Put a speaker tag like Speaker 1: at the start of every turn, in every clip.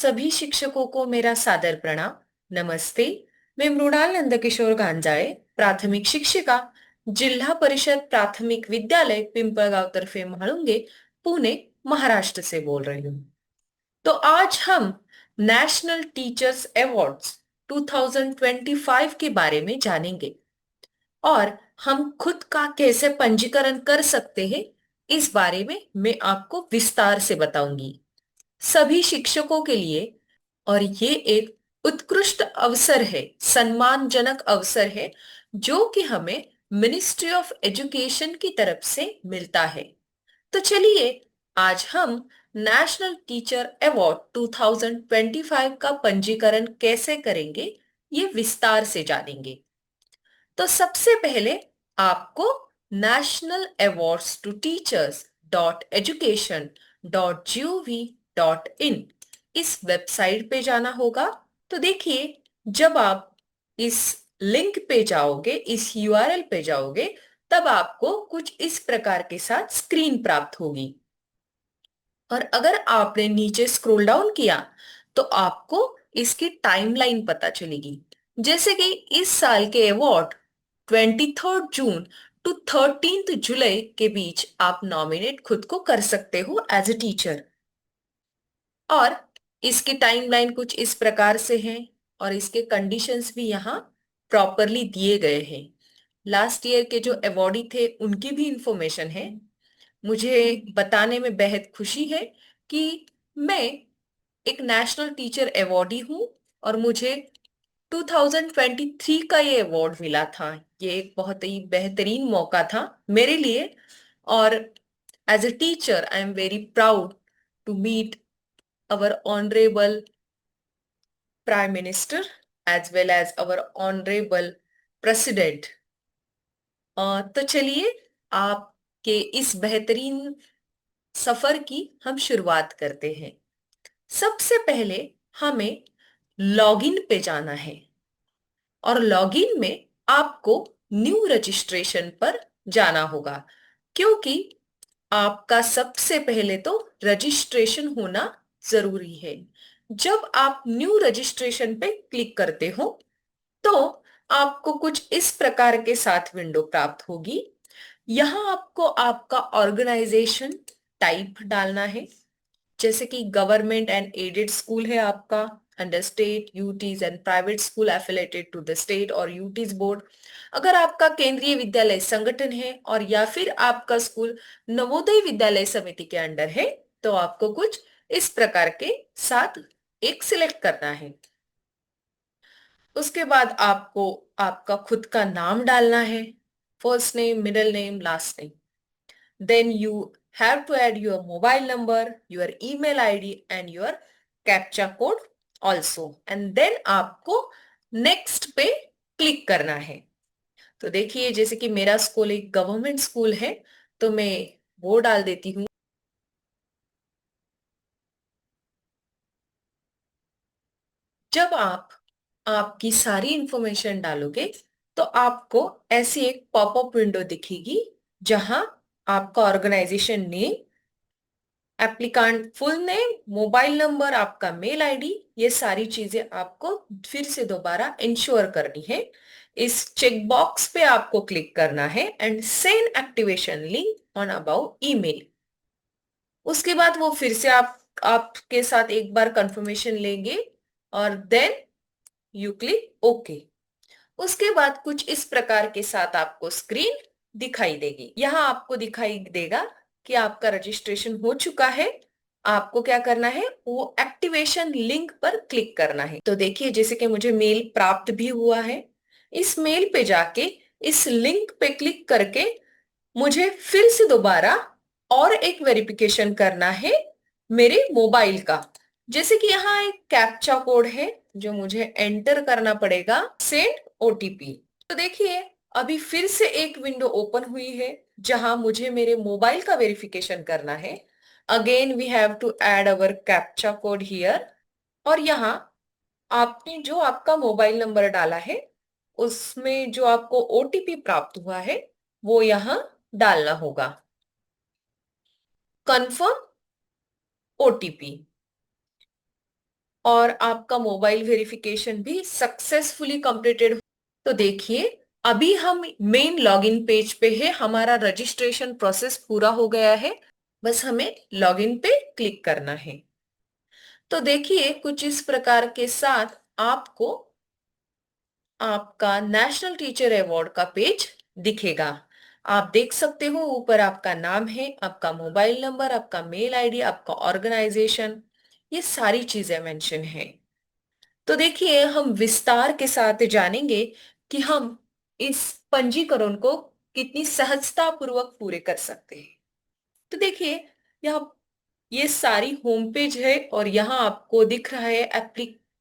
Speaker 1: सभी शिक्षकों को मेरा सादर प्रणाम। नमस्ते। मैं मृणाल नंदकिशोर गांजाळे, प्राथमिक शिक्षिका, जिल्हा परिषद प्राथमिक विद्यालय पिंपळगांव तर्फे म्हाळुंगे, पुणे, महाराष्ट्र से बोल रही हूँ। तो आज हम नेशनल टीचर्स अवार्ड्स 2025 के बारे में जानेंगे और हम खुद का कैसे पंजीकरण कर सकते हैं, इस बारे में मैं आपको विस्तार से बताऊंगी सभी शिक्षकों के लिए। और ये एक उत्कृष्ट अवसर है, सम्मानजनक अवसर है, जो कि हमें मिनिस्ट्री ऑफ एजुकेशन की तरफ से मिलता है। तो चलिए आज हम नेशनल टीचर अवार्ड 2025 का पंजीकरण कैसे करेंगे, ये विस्तार से जानेंगे। तो सबसे पहले आपको national awards to teachers .education.gov.in इस वेबसाइट पे जाना होगा। तो देखिए, जब आप इस लिंक पे जाओगे, इस यूआरएल पे जाओगे, तब आपको कुछ इस प्रकार के साथ स्क्रीन प्राप्त होगी। और अगर आपने नीचे स्क्रॉल डाउन किया तो आपको इसकी टाइमलाइन पता चलेगी। जैसे कि इस साल के अवार्ड 23 जून टू 13 जुलाई के बीच आप नॉमिनेट खुद को कर सकते हो एज ए टीचर। और इसकी टाइमलाइन कुछ इस प्रकार से है और इसके कंडीशंस भी यहाँ प्रॉपरली दिए गए हैं। लास्ट ईयर के जो अवॉर्डी थे उनकी भी इंफॉर्मेशन है। मुझे बताने में बेहद खुशी है कि मैं एक नेशनल टीचर अवॉर्डी हूँ और मुझे 2023 का ये अवार्ड मिला था। ये एक बहुत ही बेहतरीन मौका था मेरे लिए। और as a teacher I am very proud to meet our honourable prime minister as well as our honourable president. तो चलिए आपके इस बेहतरीन सफर की हम शुरुआत करते हैं। सबसे पहले हमें लॉगिन पे जाना है और लॉगिन में आपको न्यू रजिस्ट्रेशन पर जाना होगा, क्योंकि आपका सबसे पहले तो रजिस्ट्रेशन होना जरूरी है। जब आप न्यू रजिस्ट्रेशन पे क्लिक करते हो तो आपको कुछ इस प्रकार के साथ विंडो प्राप्त होगी। यहाँ आपको आपका ऑर्गेनाइजेशन टाइप डालना है। जैसे कि गवर्नमेंट एंड एडेड स्कूल है आपका, under state UTs and private school affiliated to the state और यूटीज बोर्ड। अगर आपका केंद्रीय विद्यालय संगठन है और या फिर आपका स्कूल नवोदय विद्यालय समिति के अंडर है, तो आपको कुछ इस प्रकार के साथ एक सिलेक्ट करना है। उसके बाद आपको आपका खुद का नाम डालना है, first name, middle name, last name. Then you have to add your mobile number, your email ID and your captcha code also. And then आपको next पे क्लिक करना है। तो देखिए, जैसे कि मेरा स्कूल एक गवर्नमेंट स्कूल है, तो मैं वो डाल देती हूँ। जब आप आपकी सारी इंफॉर्मेशन डालोगे तो आपको ऐसी एक पॉपअप विंडो दिखेगी, जहां आपका organisation name, applicant full name, mobile number, आपका मेल आईडी, ये सारी चीजें आपको फिर से दोबारा इंश्योर करनी है। इस चेक बॉक्स पे आपको क्लिक करना है and send activation link on about email. उसके बाद वो फिर से आपके साथ एक बार कंफर्मेशन लेंगे और देन यू क्लिक ओके। उसके बाद कुछ इस प्रकार के साथ आपको स्क्रीन दिखाई देगी। यहाँ आपको दिखाई देगा कि आपका रजिस्ट्रेशन हो चुका है। आपको क्या करना है, वो एक्टिवेशन लिंक पर क्लिक करना है। तो देखिए, जैसे कि मुझे मेल प्राप्त भी हुआ है। इस मेल पे जाके इस लिंक पे क्लिक करके मुझे फिर से दोबारा और एक वेरिफिकेशन करना है मेरे मोबाइल का। जैसे कि यहाँ एक कैप्चा कोड है जो मुझे एंटर करना पड़ेगा, सेंड ओटीपी। तो देखिए, अभी फिर से एक विंडो ओपन हुई है जहां मुझे मेरे मोबाइल का वेरिफिकेशन करना है। Again we have to add our captcha code here. और यहाँ आपने जो आपका मोबाइल नंबर डाला है उसमें जो आपको ओटीपी प्राप्त हुआ है वो यहाँ डालना होगा। Confirm OTP. और आपका मोबाइल वेरिफिकेशन भी सक्सेसफुली कंप्लीटेड। तो देखिए, अभी हम मेन लॉगिन पेज पे है, हमारा रजिस्ट्रेशन प्रोसेस पूरा हो गया है। बस हमें लॉगिन पे क्लिक करना है। तो देखिए, कुछ इस प्रकार के साथ आपको आपका नेशनल टीचर अवार्ड का पेज दिखेगा। आप देख सकते हो, ऊपर आपका नाम है, आपका मोबाइल नंबर, आपका मेल आईडी, आपका ऑर्गेनाइजेशन, ये सारी चीजें मेंशन है। तो देखिए, हम विस्तार के साथ जानेंगे कि हम इस पंजीकरण को कितनी सहजता पूर्वक पूरे कर सकते हैं। तो देखिए, यहाँ ये सारी होम पेज है और यहाँ आपको दिख रहा है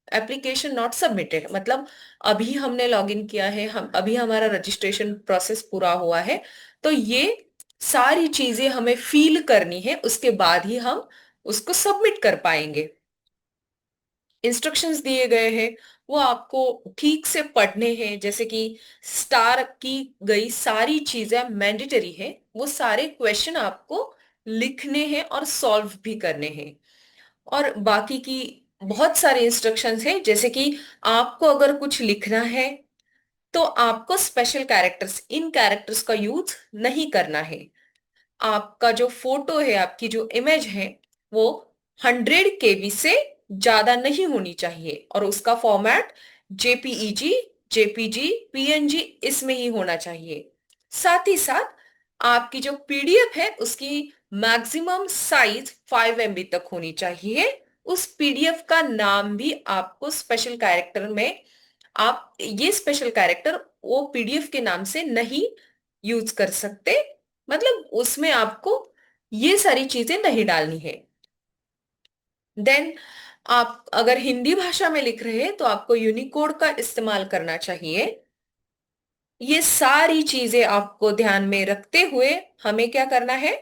Speaker 1: एप्लीकेशन नॉट सबमिटेड, मतलब अभी हमने लॉगिन किया है, हम अभी हमारा रजिस्ट्रेशन प्रोसेस पूरा हुआ है। तो ये सारी चीजें हमें फील करनी है, उसके बाद ही हम उसको सबमिट कर पाएंगे। इंस्ट्रक्शंस दिए गए हैं, वो आपको ठीक से पढ़ने हैं। जैसे कि स्टार की गई सारी चीजें मैंडेटरी है, वो सारे क्वेश्चन आपको लिखने हैं और सॉल्व भी करने हैं। और बाकी की बहुत सारे इंस्ट्रक्शंस हैं, जैसे कि आपको अगर कुछ लिखना है तो आपको स्पेशल कैरेक्टर्स, इन कैरेक्टर्स का यूज नहीं करना है। आपका जो फोटो है, आपकी जो इमेज है, वो 100 KB से ज्यादा नहीं होनी चाहिए और उसका फॉर्मेट जेपीईजी, जेपीजी, पीएनजी इसमें ही होना चाहिए। साथ ही साथ आपकी जो पीडीएफ है, उसकी मैक्सिमम साइज 5 MB तक होनी चाहिए। उस पीडीएफ का नाम भी आपको स्पेशल कैरेक्टर में, आप ये स्पेशल कैरेक्टर वो पीडीएफ के नाम से नहीं यूज कर सकते, मतलब उसमें आपको ये सारी चीजें नहीं डालनी है। देन आप अगर हिंदी भाषा में लिख रहे हैं तो आपको यूनिकोड का इस्तेमाल करना चाहिए। ये सारी चीजें आपको ध्यान में रखते हुए हमें क्या करना है,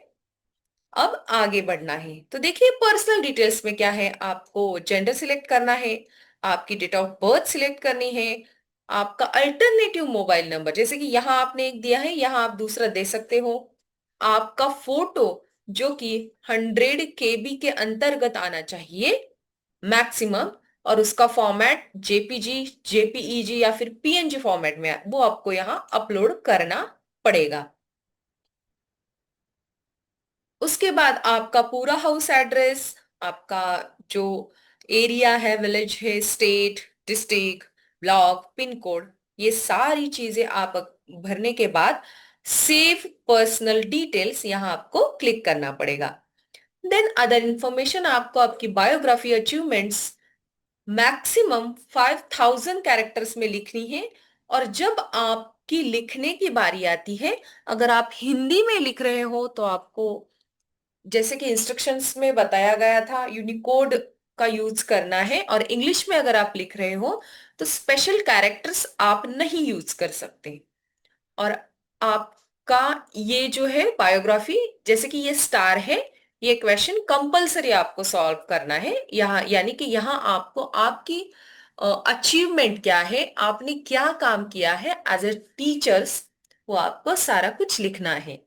Speaker 1: अब आगे बढ़ना है। तो देखिए, पर्सनल डिटेल्स में क्या है, आपको जेंडर सिलेक्ट करना है, आपकी डेट ऑफ बर्थ सिलेक्ट करनी है, आपका अल्टरनेटिव मोबाइल नंबर, जैसे कि यहाँ आपने एक दिया है, यहाँ आप दूसरा दे सकते हो। आपका फोटो जो कि 100 KB के अंतर्गत आना चाहिए मैक्सिमम, और उसका फॉर्मेट जेपीजी, जेपीईजी या फिर पीएनजी फॉर्मेट में वो आपको यहाँ अपलोड करना पड़ेगा। उसके बाद आपका पूरा हाउस एड्रेस, आपका जो एरिया है, विलेज है, state, district, block, pin code, ये सारी चीजें आप भरने के बाद सेव पर्सनल डिटेल्स यहाँ आपको क्लिक करना पड़ेगा। देन अदर इंफॉर्मेशन, आपको आपकी बायोग्राफी, अचीवमेंट्स मैक्सिमम 5000 कैरेक्टर्स में लिखनी है। और जब आपकी लिखने की बारी आती है, अगर आप हिंदी में लिख रहे हो तो आपको, जैसे कि इंस्ट्रक्शंस में बताया गया था, यूनिकोड का यूज करना है। और इंग्लिश में अगर आप लिख रहे हो तो स्पेशल कैरेक्टर्स आप नहीं यूज कर सकते। और आपका ये जो है बायोग्राफी, जैसे कि ये स्टार है, ये क्वेश्चन कंपलसरी आपको सॉल्व करना है यहाँ, यानी कि यहाँ आपको आपकी अचीवमेंट क्या है, आपने क्या काम किया है एज ए टीचर्स, वो आपको सारा कुछ लिखना है।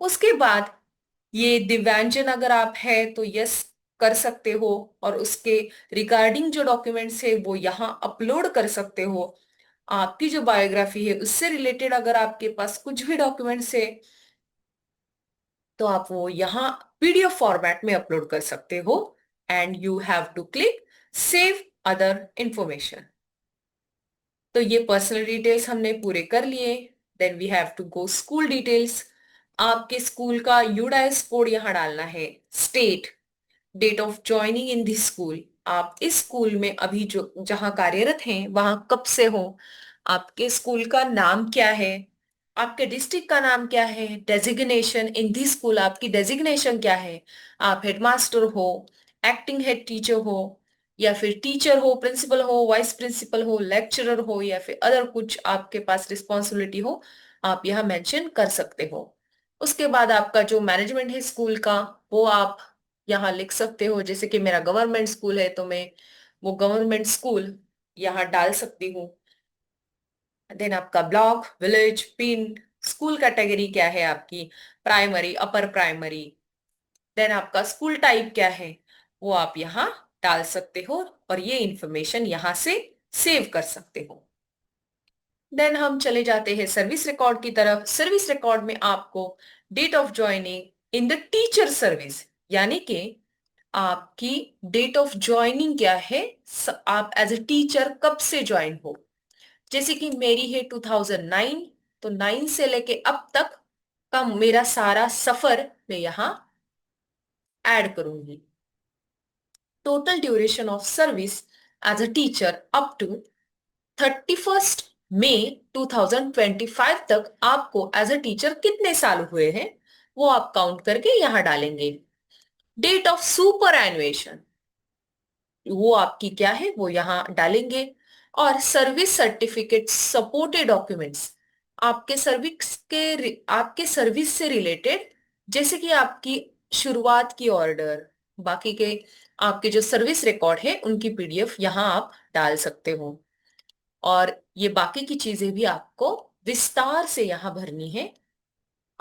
Speaker 1: उसके बाद ये दिव्यांजन अगर आप है तो यस कर सकते हो, और उसके रिगार्डिंग जो डॉक्यूमेंट्स है वो यहाँ अपलोड कर सकते हो। आपकी जो बायोग्राफी है उससे रिलेटेड अगर आपके पास कुछ भी डॉक्यूमेंट्स है तो आप वो यहाँ पीडीएफ फॉर्मेट में अपलोड कर सकते हो। And you have to click save other information. तो ये पर्सनल डिटेल्स हमने पूरे कर लिए। Then we have to go school details. आपके स्कूल का यूडाइस कोड यहाँ डालना है, state, date of joining in this school, आप इस स्कूल में अभी जो जहां कार्यरत हैं वहां कब से हो, आपके स्कूल का नाम क्या है, आपके डिस्ट्रिक्ट का नाम क्या है, डेजिग्नेशन इन दिस स्कूल, आपकी डेजिग्नेशन क्या है, आप हेडमास्टर हो, एक्टिंग हेड टीचर हो, या फिर टीचर हो, प्रिंसिपल हो, वाइस प्रिंसिपल हो, लेक्चरर हो, या फिर अदर कुछ आपके पास रिस्पॉन्सिबिलिटी हो, आप यहाँ मेंशन कर सकते हो। उसके बाद आपका जो मैनेजमेंट है स्कूल का, वो आप यहाँ लिख सकते हो। जैसे कि मेरा गवर्नमेंट स्कूल है तो मैं वो गवर्नमेंट स्कूल यहाँ डाल सकती हूँ। देन आपका block, village, pin, school category क्या है आपकी, प्राइमरी, अपर प्राइमरी। देन आपका स्कूल टाइप क्या है वो आप यहाँ डाल सकते हो और ये इंफॉर्मेशन यहां से सेव कर सकते हो। देन हम चले जाते हैं सर्विस रिकॉर्ड की तरफ। सर्विस रिकॉर्ड में आपको date of joining in the teacher service, यानी कि आपकी डेट ऑफ ज्वाइनिंग क्या है, आप एज ए टीचर कब से ज्वाइन हो। जैसे कि मेरी है 2009, तो 9 से लेके अब तक का मेरा सारा सफर मैं यहाँ ऐड करूंगी। Total duration of service as a teacher up to 31 मई 2025 तक आपको एज अ टीचर कितने साल हुए हैं वो आप काउंट करके यहां डालेंगे। डेट ऑफ सुपर एनुएशन वो आपकी क्या है वो यहां डालेंगे। और सर्विस सर्टिफिकेट सपोर्टेड डॉक्यूमेंट्स, आपके सर्विस से रिलेटेड, जैसे कि आपकी शुरुआत की ऑर्डर, बाकी के आपके जो सर्विस रिकॉर्ड है उनकी पीडीएफ यहां आप डाल सकते हो। और ये बाकी की चीजें भी आपको विस्तार से यहां भरनी है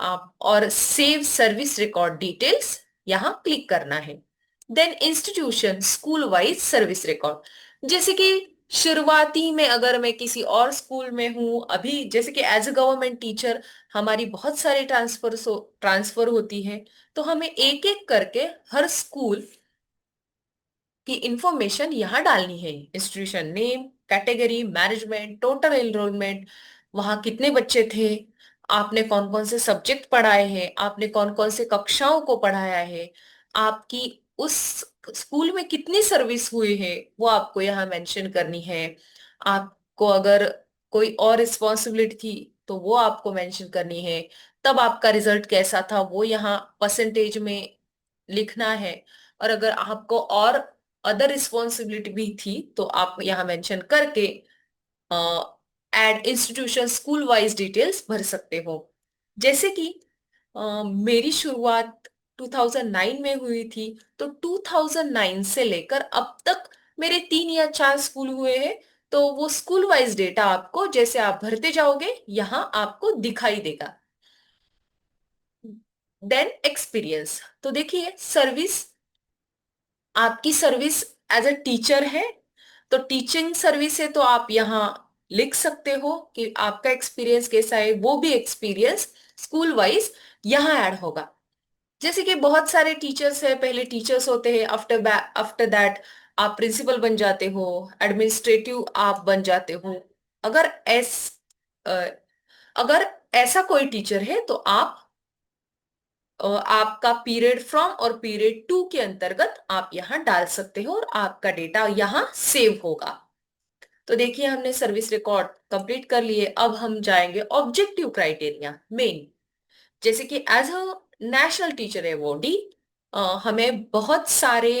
Speaker 1: आप, और सेव सर्विस रिकॉर्ड डिटेल्स यहां क्लिक करना है। Then institution school wise service record, जैसे कि शुरुआती में अगर मैं किसी और स्कूल में हूं, अभी जैसे कि एज अ गवर्नमेंट टीचर हमारी बहुत सारे ट्रांसफर होती है, तो हमें एक एक करके हर स्कूल की इंफॉर्मेशन यहाँ डालनी है। Institution name, category, management, total enrolment, वहां कितने बच्चे थे, आपने कौन कौन से सब्जेक्ट पढ़ाए हैं, आपने कौन कौन से कक्षाओं को पढ़ाया है, आपकी उस स्कूल में कितनी सर्विस हुई है वो आपको यहाँ मेंशन करनी है। आपको अगर कोई और रिस्पॉन्सिबिलिटी थी तो वो आपको मेंशन करनी है। तब आपका रिजल्ट कैसा था वो यहाँ परसेंटेज में लिखना है। और अगर आपको और अदर रिस्पॉन्सिबिलिटी भी थी तो आप यहाँ मेंशन करके add institution school wise details भर सकते हो। जैसे कि मेरी शुरुआत 2009 में हुई थी, तो 2009 से लेकर अब तक मेरे 3 या 4 स्कूल हुए हैं। तो वो स्कूल वाइज डेटा आपको जैसे आप भरते जाओगे यहाँ आपको दिखाई देगा। देन एक्सपीरियंस, तो देखिए सर्विस, आपकी सर्विस एज अ टीचर है, तो टीचिंग सर्विस है, तो आप यहाँ लिख सकते हो कि आपका एक्सपीरियंस कैसा है। वो भी एक्सपीरियंस स्कूल वाइज यहाँ ऐड होगा। जैसे कि बहुत सारे टीचर्स है, पहले टीचर्स होते हैं, आफ्टर दैट आप प्रिंसिपल बन जाते हो, एडमिनिस्ट्रेटिव आप बन जाते हो। अगर एस अ, अगर ऐसा कोई टीचर है तो आप आपका पीरियड फ्रॉम और पीरियड 2 के अंतर्गत आप यहाँ डाल सकते हो और आपका डेटा यहाँ सेव होगा। तो देखिए हमने सर्विस रिकॉर्ड कंप्लीट कर लिए। अब हम जाएंगे ऑब्जेक्टिव क्राइटेरिया मेन। जैसे कि as a national teacher awardee हमें बहुत सारे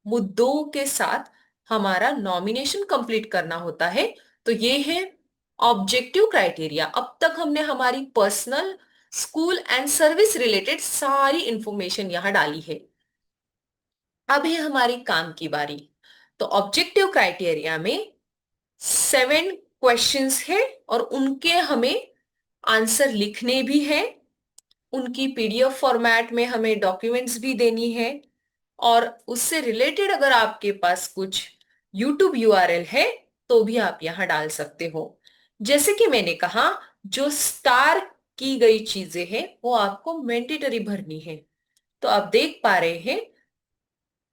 Speaker 1: मुद्दों के साथ हमारा नॉमिनेशन कंप्लीट करना होता है। तो ये है ऑब्जेक्टिव क्राइटेरिया। अब तक हमने हमारी personal, school and service related सारी इंफॉर्मेशन यहाँ डाली है। अब है हमारी काम की बारी। तो ऑब्जेक्टिव क्राइटेरिया में 7 क्वेश्चंस है और उनके हमें आंसर लिखने भी हैं। उनकी पीडीएफ फॉर्मेट में हमें डॉक्यूमेंट्स भी देनी है। और उससे रिलेटेड अगर आपके पास कुछ यूट्यूब यूआरएल है तो भी आप यहाँ डाल सकते हो। जैसे कि मैंने कहा, जो स्टार की गई चीजें हैं वो आपको मैंडेटरी भरनी है। तो आप देख पा रहे हैं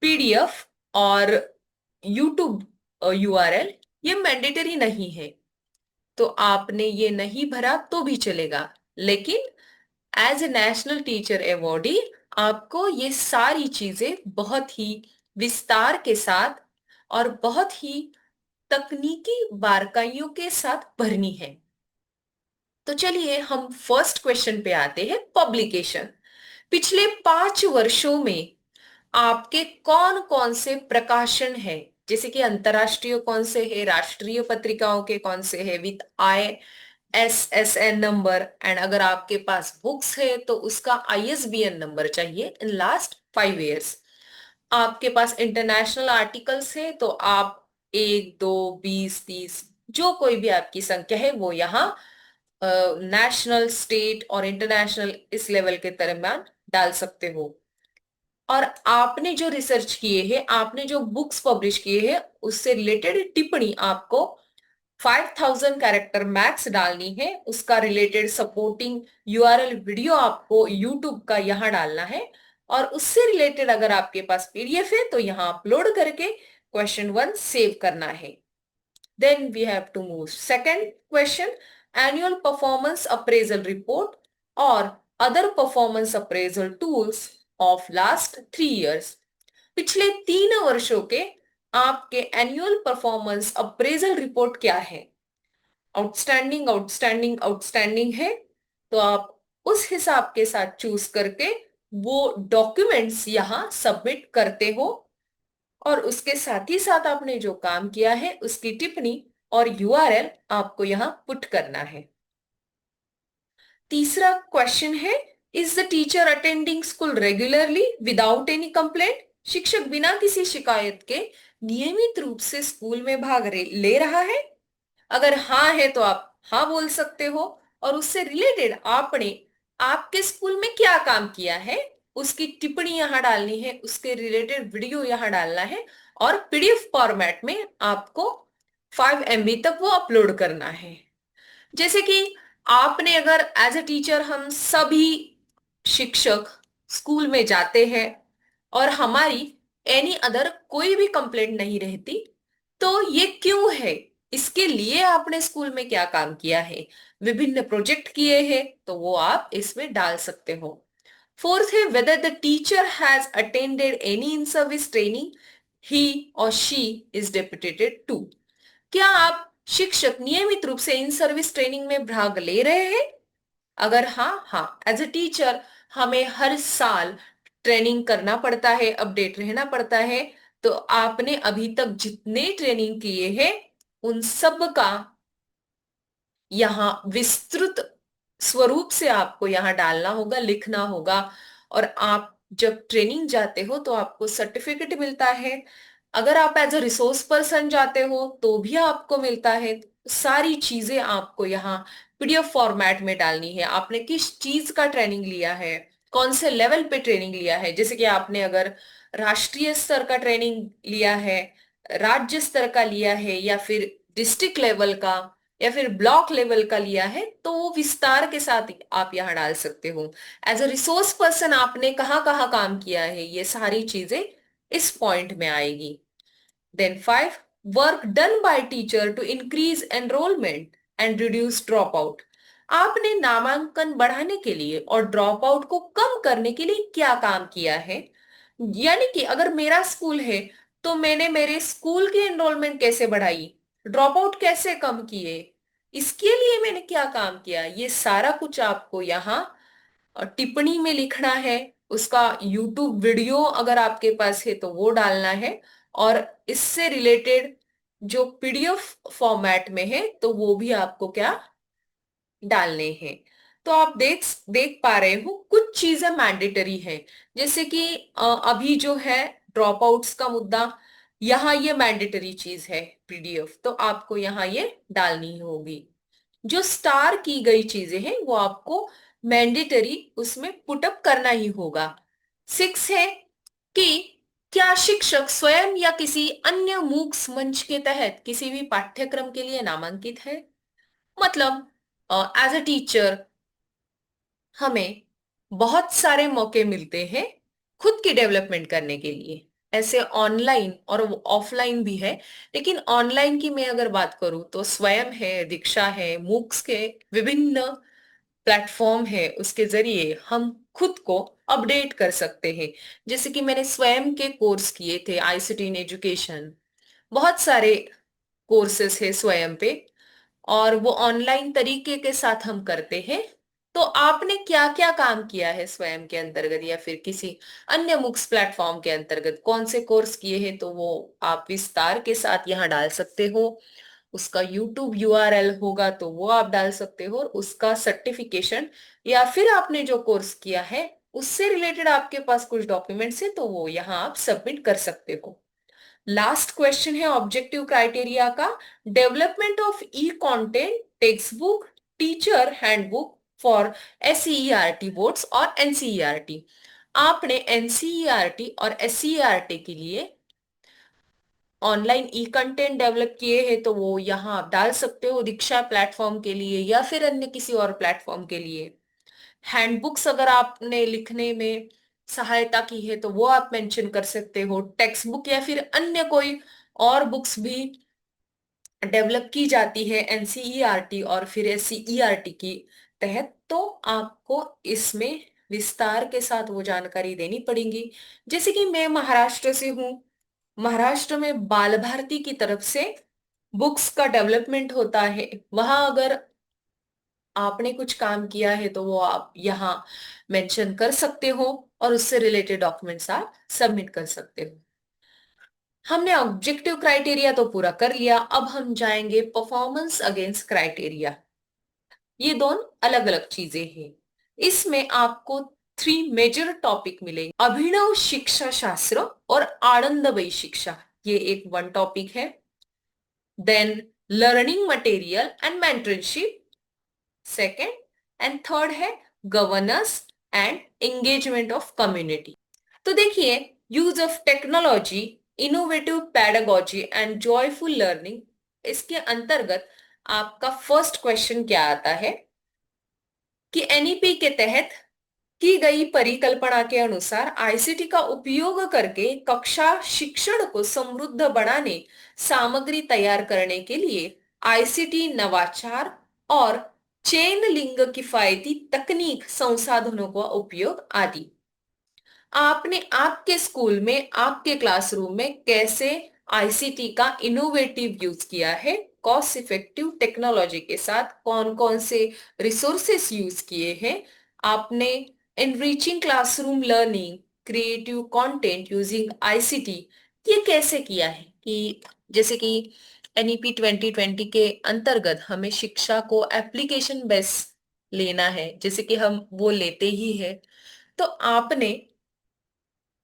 Speaker 1: पीडीएफ और यूट्यूब यूआरएल ये मैंडेटरी नहीं है, तो आपने ये नहीं भरा तो भी चलेगा। लेकिन as a national teacher awardee आपको ये सारी चीजें बहुत ही विस्तार के साथ और बहुत ही तकनीकी बारकाइयों के साथ भरनी है। तो चलिए हम फर्स्ट क्वेश्चन पे आते हैं, पब्लिकेशन। पिछले 5 वर्षों में आपके कौन कौन से प्रकाशन है, जैसे कि अंतरराष्ट्रीय कौन से है, राष्ट्रीय पत्रिकाओं के कौन से है विद ISSN नंबर, एंड अगर आपके पास बुक्स है तो उसका ISBN नंबर चाहिए इन लास्ट 5 years। आपके पास इंटरनेशनल आर्टिकल्स है तो आप 1, 2, 20, 30 जो कोई भी आपकी संख्या है वो यहाँ नेशनल, स्टेट और इंटरनेशनल इस लेवल के दरम्यान डाल सकते हो। और आपने जो रिसर्च किए हैं, आपने जो बुक्स पब्लिश किए हैं, उससे रिलेटेड टिप्पणी आपको 5000 कैरेक्टर मैक्स डालनी है। उसका रिलेटेड सपोर्टिंग यूआरएल वीडियो आपको यूट्यूब का यहाँ डालना है, और उससे रिलेटेड अगर आपके पास पीडीएफ है तो यहाँ अपलोड करके क्वेश्चन 1 सेव करना है। Then we have to move. Second question, annual performance appraisal report or other performance appraisal tools of last 3 years. पिछले 3 वर्षों के आपके एनुअल परफॉर्मेंस अप्रेजल रिपोर्ट क्या है? आउटस्टैंडिंग, आउटस्टैंडिंग, आउटस्टैंडिंग है, तो आप उस हिसाब के साथ चूज करके वो डॉक्यूमेंट्स यहाँ सबमिट करते हो, और उसके साथ ही साथ आपने जो काम किया है उसकी टिप्पणी और यूआरएल आपको यहाँ पुट करना है। तीसरा क्वेश्चन है, is the teacher attending school regularly without any complaint? शिक्षक बिना किसी शिकायत के नियमित रूप से स्कूल में भाग ले रहा है? अगर हाँ है तो आप हाँ बोल सकते हो, और उससे रिलेटेड आपने आपके स्कूल में क्या काम किया है उसकी टिप्पणी यहाँ डालनी है, उसके रिलेटेड वीडियो यहाँ डालना है, और पीडीएफ फॉर्मेट में आपको 5 MB तक वो अपलोड करना है। जैसे कि आपने अगर एज ए टीचर, हम सभी शिक्षक स्कूल में जाते हैं और हमारी एनी अदर कोई भी कंप्लेंट नहीं रहती, तो ये क्यों है? इसके लिए आपने स्कूल में क्या काम किया है, विभिन्न प्रोजेक्ट किए हैं, तो वो आप इसमें डाल सकते हो। फोर्थ है, whether the teacher has attended any in service training he और शी इज डेपुटेटेड टू। क्या आप शिक्षक नियमित रूप से इन सर्विस ट्रेनिंग में भाग ले रहे हैं? अगर हाँ, हाँ, एज ए टीचर हमें हर साल ट्रेनिंग करना पड़ता है, अपडेट रहना पड़ता है, तो आपने अभी तक जितने ट्रेनिंग किए हैं उन सब का यहाँ विस्तृत स्वरूप से आपको यहाँ डालना होगा, लिखना होगा। और आप जब ट्रेनिंग जाते हो तो आपको सर्टिफिकेट मिलता है। अगर आप एज अ रिसोर्स पर्सन जाते हो तो भी आपको मिलता है। सारी चीजें आपको यहाँ पीडीएफ फॉर्मेट में डालनी है। आपने किस चीज का ट्रेनिंग लिया है, कौन से लेवल पे ट्रेनिंग लिया है। जैसे कि आपने अगर राष्ट्रीय स्तर का ट्रेनिंग लिया है, राज्य स्तर का लिया है, या फिर डिस्ट्रिक्ट लेवल का, या फिर ब्लॉक लेवल का लिया है, तो वो विस्तार के साथ आप यहाँ डाल सकते हो। एज अ रिसोर्स पर्सन आपने कहाँ कहाँ काम किया है, ये सारी चीजें इस पॉइंट में आएगी। Then 5, work done by teacher to increase enrolment and reduce drop out. आपने नामांकन बढ़ाने के लिए और ड्रॉप आउट को कम करने के लिए क्या काम किया है? यानी कि अगर मेरा स्कूल है तो मैंने मेरे स्कूल की एनरोलमेंट कैसे बढ़ाई, ड्रॉप आउट कैसे कम किए, इसके लिए मैंने क्या काम किया, ये सारा कुछ आपको यहाँ टिप्पणी में लिखना है। उसका यूट्यूब वीडियो अगर आपके पास है तो वो डालना है, और इससे रिलेटेड जो पीडीएफ फॉर्मेट में है तो वो भी आपको क्या डालने हैं। तो आप देख देख पा रहे हो कुछ चीजें मैंडेटरी है। जैसे कि अभी जो है ड्रॉप आउट्स का मुद्दा, यहाँ ये मैंडेटरी चीज है पीडीएफ, तो आपको यहाँ ये डालनी ही होगी। जो स्टार की गई चीजें हैं वो आपको मैंडेटरी उसमें पुटअप करना ही होगा। 6 है कि क्या शिक्षक स्वयं या किसी अन्य मूक्स मंच के तहत किसी भी पाठ्यक्रम के लिए नामांकित है? मतलब एज अ टीचर हमें बहुत सारे मौके मिलते हैं खुद की डेवलपमेंट करने के लिए। ऐसे ऑनलाइन और ऑफलाइन भी है, लेकिन ऑनलाइन की मैं अगर बात करूं तो स्वयं है, दीक्षा है, मूक्स के विभिन्न प्लेटफॉर्म है, उसके जरिए हम खुद को अपडेट कर सकते हैं। जैसे कि मैंने स्वयं के कोर्स किए थे, आईसीटी इन एजुकेशन, बहुत सारे कोर्सेस है स्वयं पे, और वो ऑनलाइन तरीके के साथ हम करते हैं। तो आपने क्या क्या काम किया है स्वयं के अंतर्गत या फिर किसी अन्य मुक्स प्लेटफॉर्म के अंतर्गत, कौन से कोर्स किए हैं, तो वो आप विस्तार के साथ यहाँ डाल सकते हो। उसका यूट्यूब यूआरएल होगा तो वो आप डाल सकते हो, और उसका सर्टिफिकेशन या फिर आपने जो कोर्स किया है उससे रिलेटेड आपके पास कुछ डॉक्यूमेंट्स है तो वो यहाँ आप सबमिट कर सकते हो। लास्ट क्वेश्चन है ऑब्जेक्टिव क्राइटेरिया का, development of e content textbook teacher handbook for SEERT boards और एनसीईआरटी। आपने एनसीईआरटी और एससीईआरटी के लिए ऑनलाइन ई कंटेंट डेवलप किए हैं तो वो यहाँ आप डाल सकते हो, दीक्षा प्लेटफॉर्म के लिए या फिर अन्य किसी और प्लेटफॉर्म के लिए। हैंडबुक्स अगर आपने लिखने में सहायता की है तो वो आप मेंशन कर सकते हो। टेक्स्ट बुक या फिर अन्य कोई और बुक्स भी डेवलप की जाती है एनसीईआरटी और फिर एससीईआरटी की तहत, तो आपको इसमें विस्तार के साथ वो जानकारी देनी पड़ेगी। जैसे कि मैं महाराष्ट्र से हूँ, महाराष्ट्र में बाल भारती की तरफ से बुक्स का डेवलपमेंट होता है। वहां अगर आपने कुछ काम किया है तो वो आप यहाँ मेंशन कर सकते हो और उससे रिलेटेड डॉक्यूमेंट्स आप सबमिट कर सकते हो। हमने ऑब्जेक्टिव क्राइटेरिया तो पूरा कर लिया, अब हम जाएंगे परफॉर्मेंस अगेंस्ट क्राइटेरिया। ये दोनों अलग अलग चीजें हैं। इसमें आपको 3 मेजर टॉपिक मिलेंगे, अभिनव शिक्षा शास्त्र और आनंदमयी शिक्षा, ये एक वन टॉपिक है। Then learning material and mentorship second, and third है governance and engagement of community. तो देखिए, use of technology, innovative pedagogy and joyful learning, इसके अंतर्गत आपका फर्स्ट क्वेश्चन क्या आता है कि एनईपी के तहत की गई परिकल्पना के अनुसार आईसीटी का उपयोग करके कक्षा शिक्षण को समृद्ध बनाने, सामग्री तैयार करने के लिए आईसीटी नवाचार और चेन लिंग किफायती तकनीक संसाधनों का उपयोग आदि। आपने आपके स्कूल में, आपके क्लासरूम में कैसे आईसीटी का इनोवेटिव यूज किया है, कॉस्ट इफेक्टिव टेक्नोलॉजी के साथ कौन कौन से रिसोर्सेस यूज किए हैं आपने, enriching classroom learning, creative content using ICT, ये कैसे किया है। कि जैसे कि एनईपी 2020 के अंतर्गत हमें शिक्षा को एप्लीकेशन बेस लेना है, जैसे कि हम वो लेते ही है, तो आपने,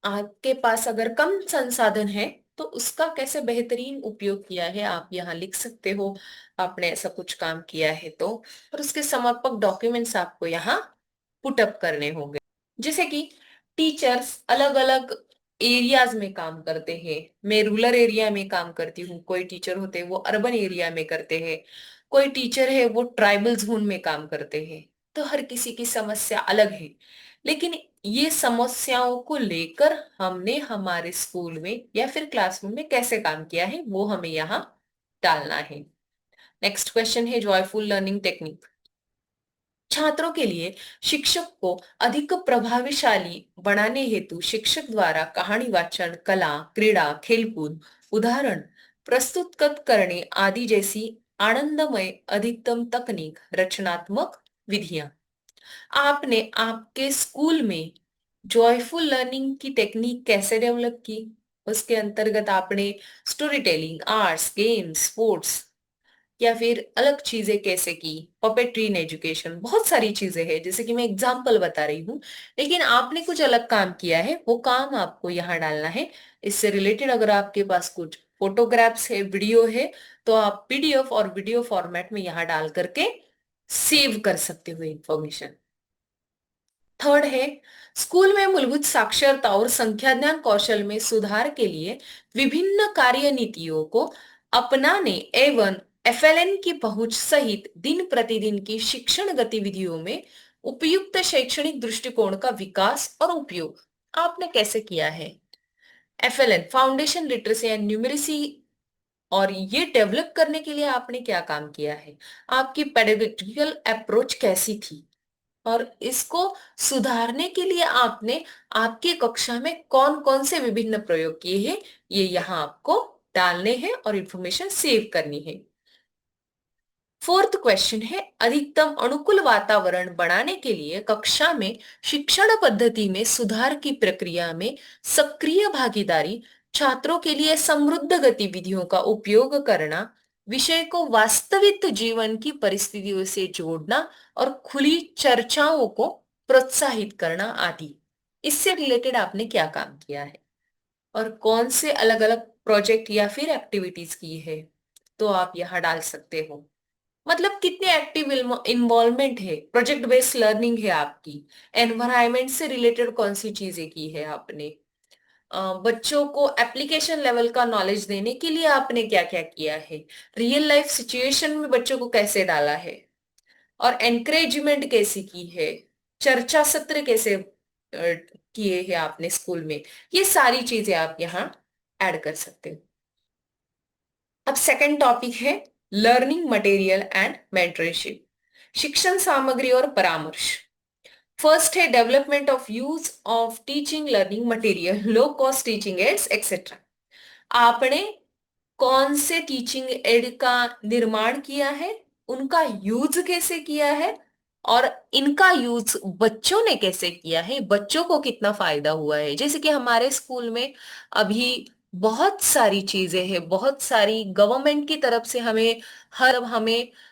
Speaker 1: आपके पास अगर कम संसाधन है तो उसका कैसे बेहतरीन उपयोग किया है आप यहाँ लिख सकते हो। आपने ऐसा कुछ काम किया है तो, और उसके समर्पक डॉक्यूमेंट्स आपको यहाँ पुटअप करने होंगे। जैसे कि टीचर्स अलग अलग एरियाज में काम करते हैं, मैं रूरल एरिया में काम करती हूँ, कोई टीचर होते हैं वो अर्बन एरिया में करते हैं, कोई टीचर है वो ट्राइबल जोन में काम करते हैं। तो हर किसी की समस्या अलग है, लेकिन ये समस्याओं को लेकर हमने हमारे स्कूल में या फिर क्लासरूम में कैसे काम किया है वो हमें यहाँ डालना है। नेक्स्ट क्वेश्चन है जॉयफुल लर्निंग टेक्निक। छात्रों के लिए शिक्षक को अधिक प्रभावशाली बनाने हेतु शिक्षक द्वारा कहानी वाचन, कला, क्रीड़ा, खेलकूद, उदाहरण प्रस्तुत करने आदि जैसी आनंदमय अधिकतम तकनीक, रचनात्मक विधियां। आपने आपके स्कूल में जॉयफुल लर्निंग की टेक्निक कैसे डेवलप की, उसके अंतर्गत आपने story telling, arts, games, sports या फिर अलग चीजें कैसे की, पपेट्री इन एजुकेशन, बहुत सारी चीजें हैं, जैसे कि मैं एग्जांपल बता रही हूँ, लेकिन आपने कुछ अलग काम किया है, वो काम आपको यहाँ डालना है। इससे रिलेटेड अगर आपके पास कुछ फोटोग्राफ्स है, वीडियो है, तो आप पीडीएफ और वीडियो फॉर्मेट में यहाँ डाल करके सेव कर सकते हो इंफॉर्मेशन। थर्ड है स्कूल में मूलभूत साक्षरता और संख्या ज्ञान कौशल में सुधार के लिए विभिन्न कार्य नीतियों को अपनाने एवं एफएलएन की पहुंच सहित दिन प्रतिदिन की शिक्षण गतिविधियों में उपयुक्त शैक्षणिक दृष्टिकोण का विकास और उपयोग आपने कैसे किया है। FLN foundation literacy and numeracy, और ये डेवलप करने के लिए आपने क्या काम किया है, आपकी पेडागोजिकल अप्रोच कैसी थी, और इसको सुधारने के लिए आपने आपकी कक्षा में कौन कौन से विभिन्न प्रयोग किए हैं, ये यहाँ आपको डालने हैं और इंफॉर्मेशन सेव करनी है। फोर्थ क्वेश्चन है अधिकतम अनुकूल वातावरण बनाने के लिए कक्षा में शिक्षण पद्धति में सुधार की प्रक्रिया में सक्रिय भागीदारी, छात्रों के लिए समृद्ध गतिविधियों का उपयोग करना, विषय को वास्तविक जीवन की परिस्थितियों से जोड़ना और खुली चर्चाओं को प्रोत्साहित करना आदि। इससे रिलेटेड आपने क्या काम किया है और कौन से अलग अलग प्रोजेक्ट या फिर एक्टिविटीज की है, तो आप यहाँ डाल सकते हो। मतलब कितने एक्टिव इन्वॉल्वमेंट है, प्रोजेक्ट बेस्ड लर्निंग है आपकी, एनवायरमेंट से रिलेटेड कौन सी चीजें की है आपने, बच्चों को एप्लीकेशन लेवल का नॉलेज देने के लिए आपने क्या क्या किया है, रियल लाइफ सिचुएशन में बच्चों को कैसे डाला है, और एनकरेजमेंट कैसे की है, चर्चा सत्र कैसे किए हैं आपने स्कूल में। ये सारी चीजें आप यहाँ ऐड कर सकते हो। अब सेकंड टॉपिक है लर्निंग मटेरियल एंड मेंटरशिप, शिक्षण सामग्री और परामर्श। फर्स्ट है development of use of teaching learning material, low cost teaching ads etcetera. आपने कौन से टीचिंग एड का निर्माण किया है, उनका यूज कैसे किया है, और इनका यूज बच्चों ने कैसे किया है, बच्चों को कितना फायदा हुआ है। जैसे कि हमारे स्कूल में अभी बहुत सारी चीजें हैं, बहुत सारी गवर्नमेंट की तरफ से हमें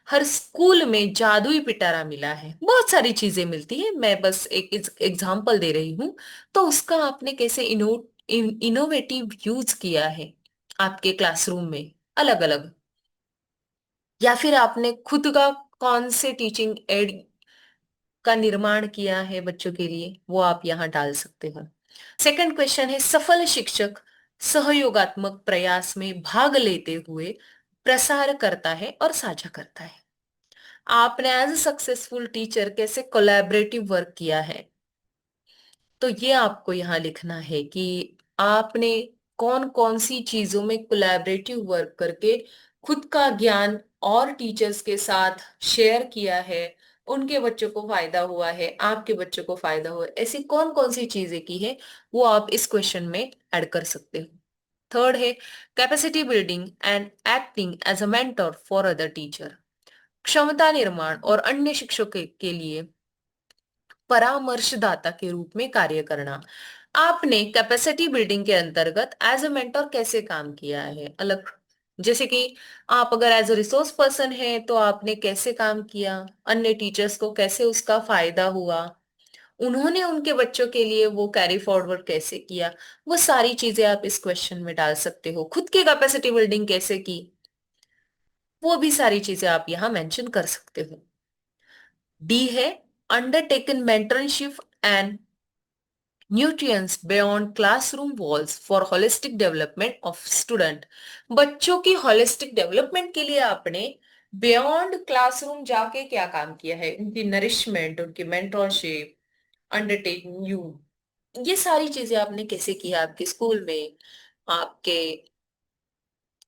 Speaker 1: हर स्कूल में जादुई पिटारा मिला है, बहुत सारी चीजें मिलती है, मैं बस एक एग्जांपल दे रही हूँ। तो उसका आपने कैसे इनोवेटिव यूज किया है आपके क्लासरूम में अलग अलग, या फिर आपने खुद का कौन से टीचिंग एड का निर्माण किया है बच्चों के लिए, वो आप यहाँ डाल सकते हो। सेकंड क्वेश्चन है सफल शिक्षक सहयोगात्मक प्रयास में भाग लेते हुए प्रसार करता है और साझा करता है। आपने एज अ सक्सेसफुल टीचर कैसे कोलैबोरेटिव वर्क किया है, तो ये आपको यहाँ लिखना है कि आपने कौन कौन सी चीजों में कोलैबोरेटिव वर्क करके खुद का ज्ञान और टीचर्स के साथ शेयर किया है, उनके बच्चों को फायदा हुआ है, आपके बच्चों को फायदा हुआ है, ऐसी कौन कौन सी चीजें की है, वो आप इस क्वेश्चन में ऐड कर सकते हो। थर्ड है capacity building and acting as a mentor for other teacher, क्षमता निर्माण और अन्य शिक्षकों के लिए परामर्शदाता के रूप में कार्य करना। आपने कैपेसिटी बिल्डिंग के अंतर्गत एज अ मेंटर कैसे काम किया है अलग, जैसे कि आप अगर एज अ रिसोर्स पर्सन है तो आपने कैसे काम किया, अन्य टीचर्स को कैसे उसका फायदा हुआ, उन्होंने उनके बच्चों के लिए वो कैरी फॉरवर्ड कैसे किया, वो सारी चीजें आप इस क्वेश्चन में डाल सकते हो। खुद की कैपेसिटी बिल्डिंग कैसे की, वो भी सारी चीजें आप यहाँ मेंशन कर सकते हो। डी है undertaken mentorship and nutrients beyond classroom walls for holistic development of student. बच्चों की होलिस्टिक डेवलपमेंट के लिए आपने बियॉन्ड क्लासरूम जाके क्या काम किया है, उनकी नरिशमेंट, उनकी मेंटरशिप, अंडरटेकिंग यू, ये सारी चीजें आपने कैसे किया आपके स्कूल में, आपके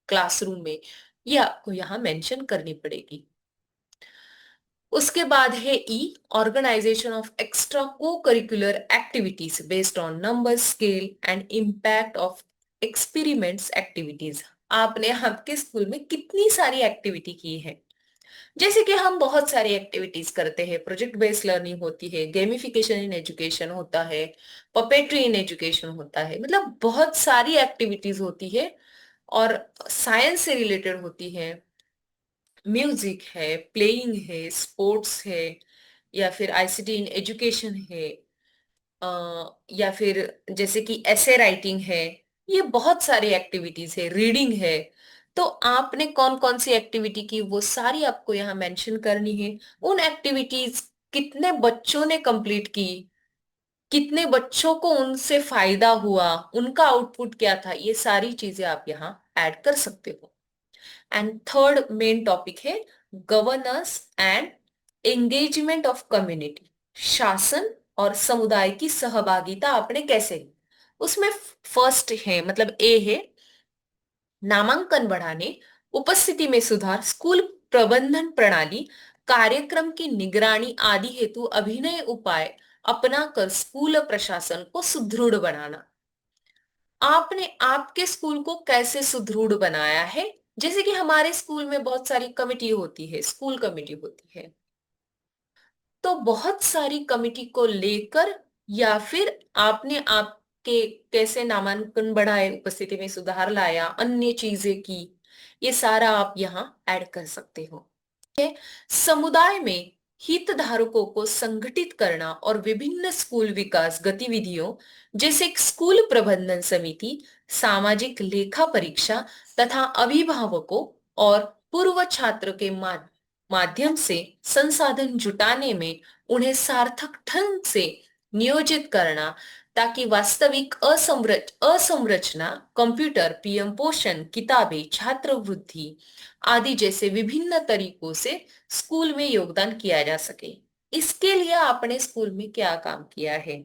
Speaker 1: क्लासरूम में, ये आपको यहाँ मेंशन करनी पड़ेगी। उसके बाद है ई ऑर्गेनाइजेशन ऑफ एक्स्ट्रा को curricular activities based on number scale and impact of experiments activities. आपने आपके स्कूल में कितनी सारी एक्टिविटी की है, जैसे कि हम बहुत सारी एक्टिविटीज करते हैं, प्रोजेक्ट बेस्ड लर्निंग होती है, गेमिफिकेशन इन एजुकेशन होता है, पपेट्री इन एजुकेशन होता है, मतलब बहुत सारी एक्टिविटीज होती है, और साइंस से रिलेटेड होती है, म्यूजिक है, प्लेइंग है, स्पोर्ट्स है, या फिर आईसीटी इन एजुकेशन है, या फिर जैसे कि ऐसे राइटिंग है, ये बहुत सारी एक्टिविटीज है, रीडिंग है। तो आपने कौन कौन सी एक्टिविटी की वो सारी आपको यहाँ मेंशन करनी है। उन एक्टिविटीज कितने बच्चों ने कंप्लीट की, कितने बच्चों को उनसे फायदा हुआ, उनका आउटपुट क्या था, ये सारी चीजें आप यहाँ ऐड कर सकते हो। एंड थर्ड मेन टॉपिक है governance and engagement of community, शासन और समुदाय की सहभागिता आपने कैसे ली। उसमें फर्स्ट है, मतलब ए है नामांकन बढ़ाने, उपस्थिति में सुधार, स्कूल प्रबंधन प्रणाली, कार्यक्रम की निगरानी आदि हेतु अभिनय उपाय अपनाकर स्कूल प्रशासन को सुदृढ़ बनाना। आपने आपके स्कूल को कैसे सुदृढ़ बनाया है, जैसे कि हमारे स्कूल में बहुत सारी कमिटी होती है, स्कूल कमिटी होती है, तो बहुत सारी कमिटी को लेकर, या फिर आपने आपके कैसे नामांकन बढ़ाए, उपस्थिति में सुधार लाया, अन्य चीजें की, ये सारा आप यहाँ ऐड कर सकते हो। है समुदाय में हितधारकों को संगठित करना और विभिन्न स्कूल विकास गतिविधियों जैसे स्कूल प्रबंधन समिति, सामाजिक लेखा परीक्षा तथा अभिभावकों और पूर्व छात्र के माध्यम से संसाधन जुटाने में उन्हें सार्थक ढंग से नियोजित करना, ताकि वास्तविक असंरचना, कंप्यूटर, पीएम पोषण, किताबें, छात्रवृत्ति आदि जैसे विभिन्न तरीकों से स्कूल में योगदान किया जा सके। इसके लिए आपने स्कूल में क्या काम किया है?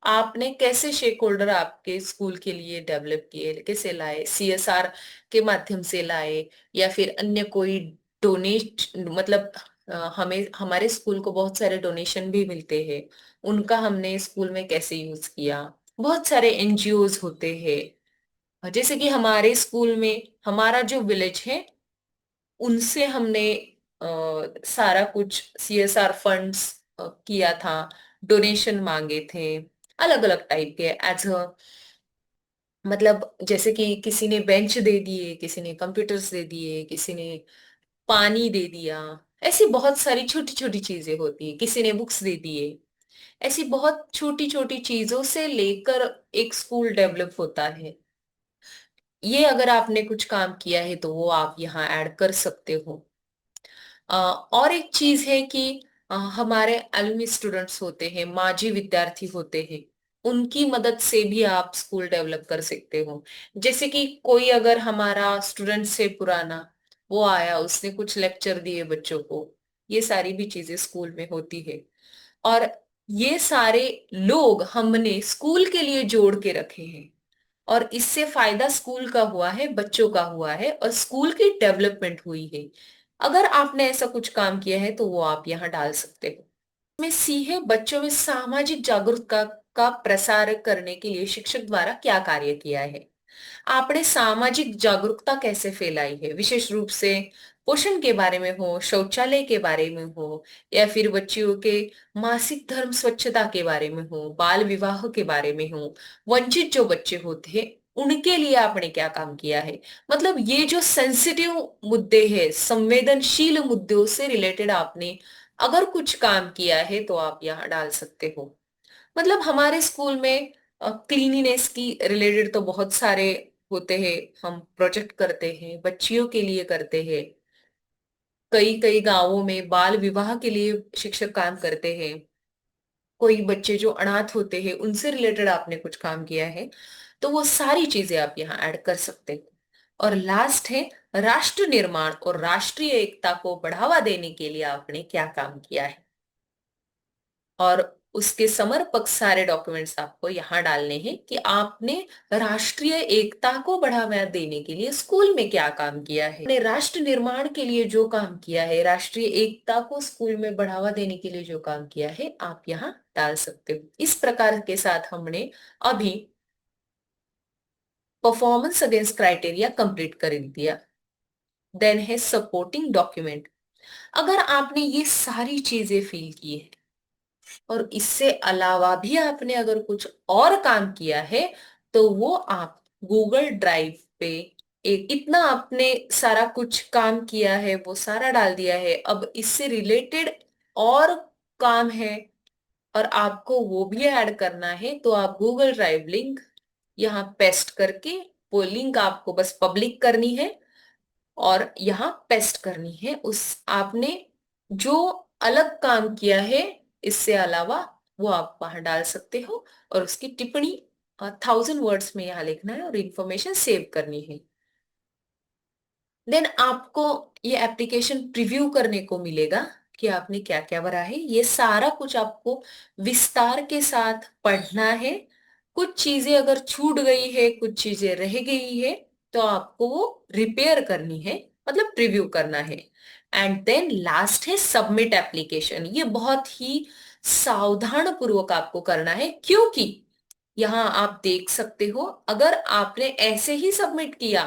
Speaker 1: आपने कैसे शेक होल्डर आपके स्कूल के लिए डेवलप किए, कैसे लाए? सीएसआर के माध्यम से लाए, या फिर अन्य कोई डोनेट, मतलब हमें हमारे स्कूल को बहुत सारे डोनेशन भी मिलते हैं, उनका हमने स्कूल में कैसे यूज किया? बहुत सारे एनजीओज होते हैं, जैसे कि हमारे स्कूल में हमारा जो विलेज है, उनसे हमने सारा कुछ सीएसआर फंड्स किया था, डोनेशन मांगे थे, अलग अलग टाइप के, एज अ, मतलब जैसे कि किसी ने बेंच दे दिए, किसी ने कंप्यूटर्स दे दिए, किसी ने पानी दे दिया। ऐसी बहुत सारी छोटी छोटी चीजें होती है, किसी ने बुक्स दे दिए। ऐसी बहुत छोटी छोटी चीजों से लेकर एक स्कूल डेवलप होता है। ये अगर आपने कुछ काम किया है तो वो आप यहाँ ऐड कर सकते हो। और एक चीज है कि हमारे एलुमनी स्टूडेंट्स होते हैं, माजी विद्यार्थी होते हैं, उनकी मदद से भी आप स्कूल डेवलप कर सकते हो। जैसे कि कोई अगर हमारा स्टूडेंट से पुराना वो आया, उसने कुछ लेक्चर दिए बच्चों को, ये सारी भी चीजें स्कूल में होती है। और ये सारे लोग हमने स्कूल के लिए जोड़ के रखे हैं, और इससे फायदा स्कूल का हुआ है, बच्चों का हुआ है, और स्कूल की डेवलपमेंट हुई है। अगर आपने ऐसा कुछ काम किया है तो वो आप यहाँ डाल सकते हो। में सी है, बच्चों में सामाजिक जागरूकता का प्रसार करने के लिए शिक्षक द्वारा क्या कार्य किया है? आपने सामाजिक जागरूकता कैसे फैलाई है, विशेष रूप से पोषण के बारे में हो, शौचालय के बारे में हो, या फिर बच्चियों के मासिक धर्म स्वच्छता के बारे में हो, बाल विवाह के बारे में हो, वंचित जो बच्चे होते हैं उनके लिए आपने क्या काम किया है? मतलब ये जो सेंसिटिव मुद्दे हैं, संवेदनशील मुद्दों से रिलेटेड आपने अगर कुछ काम किया है तो आप यहाँ डाल सकते हो। मतलब हमारे स्कूल में क्लीनिनेस की रिलेटेड तो बहुत सारे होते हैं, हम प्रोजेक्ट करते हैं, बच्चियों के लिए करते हैं, कई कई गांवों में बाल विवाह के लिए शिक्षक काम करते हैं, कोई बच्चे जो अनाथ होते हैं उनसे रिलेटेड आपने कुछ काम किया है, तो वो सारी चीजें आप यहाँ ऐड कर सकते हैं। और लास्ट है, राष्ट्र निर्माण और राष्ट्रीय एकता को बढ़ावा देने के लिए आपने क्या काम किया है? और उसके समर्पक सारे डॉक्यूमेंट्स आपको यहाँ डालने हैं कि आपने राष्ट्रीय एकता को बढ़ावा देने के लिए स्कूल में क्या काम किया है, आपने राष्ट्र निर्माण के लिए जो काम किया है, राष्ट्रीय एकता को स्कूल में बढ़ावा देने के लिए जो काम किया है, आप यहाँ डाल सकते हो। इस प्रकार के साथ हमने अभी परफॉर्मेंस अगेंस्ट क्राइटेरिया कंप्लीट कर दिया। देन है सपोर्टिंग डॉक्यूमेंट। अगर आपने ये सारी चीजें फिल की है और इससे अलावा भी आपने अगर कुछ और काम किया है, तो वो आप गूगल ड्राइव पे एक इतना आपने सारा कुछ काम किया है वो सारा डाल दिया है। अब इससे रिलेटेड और काम है और आपको वो भी ऐड करना है, तो आप गूगल ड्राइव लिंक यहाँ पेस्ट करके, वो लिंक आपको बस पब्लिक करनी है और यहाँ पेस्ट करनी है। उस आपने जो अलग काम किया है इससे अलावा, वो आप वहां डाल सकते हो, और उसकी टिप्पणी 1000 वर्ड्स में यहाँ लिखना है और इंफॉर्मेशन सेव करनी है। देन आपको ये एप्लीकेशन प्रीव्यू करने को मिलेगा कि आपने क्या क्या भरा है। ये सारा कुछ आपको विस्तार के साथ पढ़ना है। कुछ चीजें अगर छूट गई है, कुछ चीजें रह गई है, तो आपको वो रिपेयर करनी है, मतलब प्रीव्यू करना है। एंड देन लास्ट है सबमिट एप्लीकेशन। ये बहुत ही सावधान पूर्वक आपको करना है, क्योंकि यहाँ आप देख सकते हो, अगर आपने ऐसे ही सबमिट किया,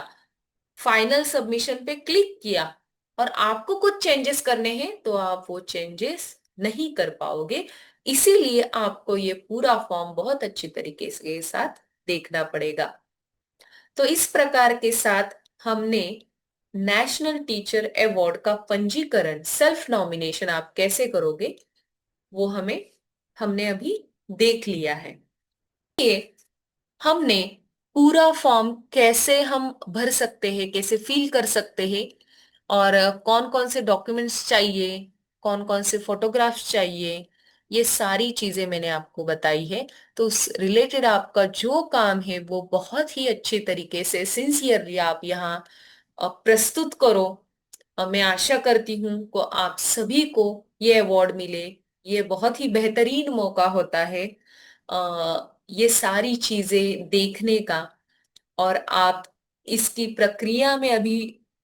Speaker 1: फाइनल सबमिशन पे क्लिक किया और आपको कुछ चेंजेस करने हैं, तो आप वो चेंजेस नहीं कर पाओगे। इसीलिए आपको ये पूरा फॉर्म बहुत अच्छी तरीके से साथ देखना पड़ेगा। तो इस प्रकार के साथ हमने नेशनल टीचर अवार्ड का पंजीकरण, सेल्फ नॉमिनेशन आप कैसे करोगे, वो हमने अभी देख लिया है। ये हमने पूरा फॉर्म कैसे हम भर सकते हैं, कैसे फिल कर सकते हैं, और कौन कौन से डॉक्यूमेंट्स चाहिए, कौन कौन से फोटोग्राफ्स चाहिए, ये सारी चीजें मैंने आपको बताई है। तो उस रिलेटेड आपका जो काम है वो बहुत ही अच्छे तरीके से सिंसियरली आप यहाँ प्रस्तुत करो। मैं आशा करती हूँ को आप सभी को ये अवार्ड मिले। ये बहुत ही बेहतरीन मौका होता है ये सारी चीजें देखने का, और आप इसकी प्रक्रिया में अभी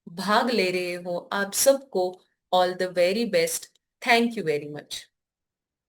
Speaker 1: भाग ले रहे हो। आप सबको all the very best. Thank you very much.